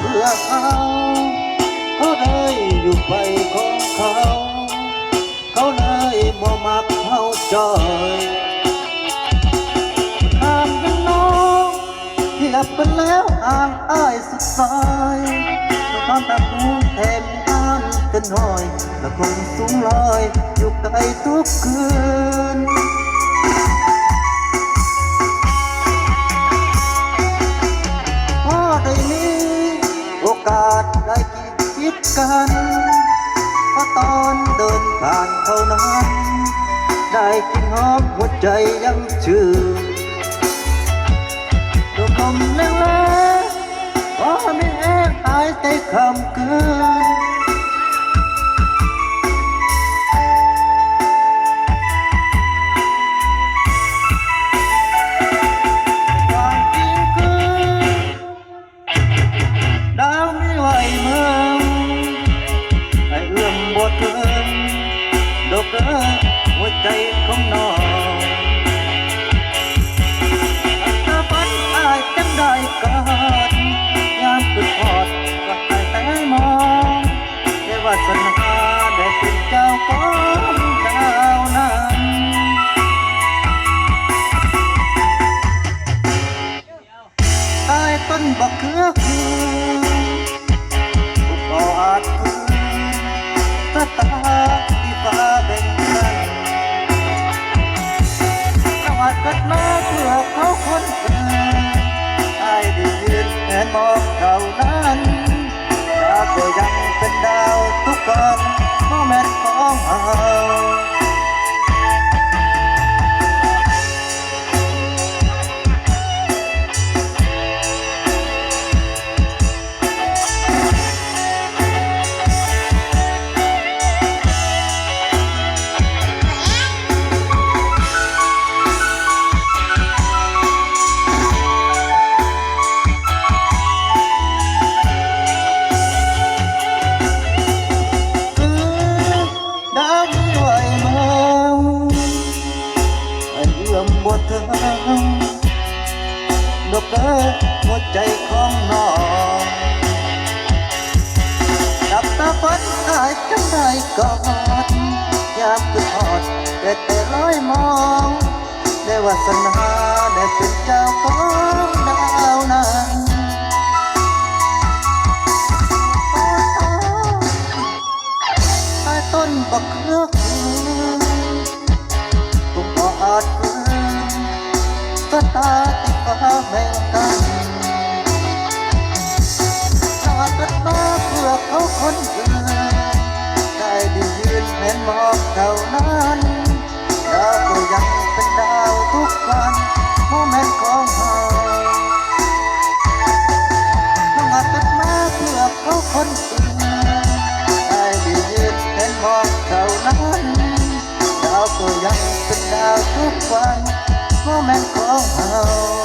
พื่อเขาเขาเลยอยู่ไปของเขาเขาเลยบ่มักเขาจอยถามยังน้องเทียบกันแล้วห่างอ้ายสุดซอยตอนตะกูแทนอ่านกันหน่อยและคงสูงลอยอยู่ไกลทุกคืนพอได้มีโอกาสได้คิดกันเพราะตอนเดินผ่านเท่านั้นได้กินหอมหัวใจยังชื่นดมลมแรงๆพอไม่แห้งตายใจคำคืนความจริงคือดาวไม่ไหวเมืองให้เอื้อมบทเกินดอกเด้อหัวใจของน้องถ้าฝันอายจังได้กอดยามขึ้นพอดก็อายแต่มองได้วาสนาได้เป็นเจ้าของดาวนั้นตายต้นบักเขือคือผู้ก่ออาจคือตาที่ฟ้าแบ่งกันเราอาจเกิดมาเพื่อเขาคนอื่นอายได้ยืนแทนมองเท่านั้นดาวก็ยังเป็นดาวทุกวันโมเมนต์ของเราบทเธอดอกเด้อหัวใจของน้องดับตาฝันอายจังได้กอดยามขึ้นหอดแต่ร้อยมองได้วาสนาได้เป็นเจ้าของดาวนั้นใต้ต้นบักเขือตุกบ่อาจตาที่ฟ้าแบ่งกันถ้าเกิดมาเพื่อเขาคนอื่นได้ยืนแผ่นมองเท่านั้นดาวก็ยังเป็นดาวทุกวันโมเมนต์ของเราถ้าเกิดมาเพื่อเขาคนอื่นได้ยืนแผ่นมองเท่านั้นดาวก็ยังเป็นดาวทุกวันโมเมนต์ของเรา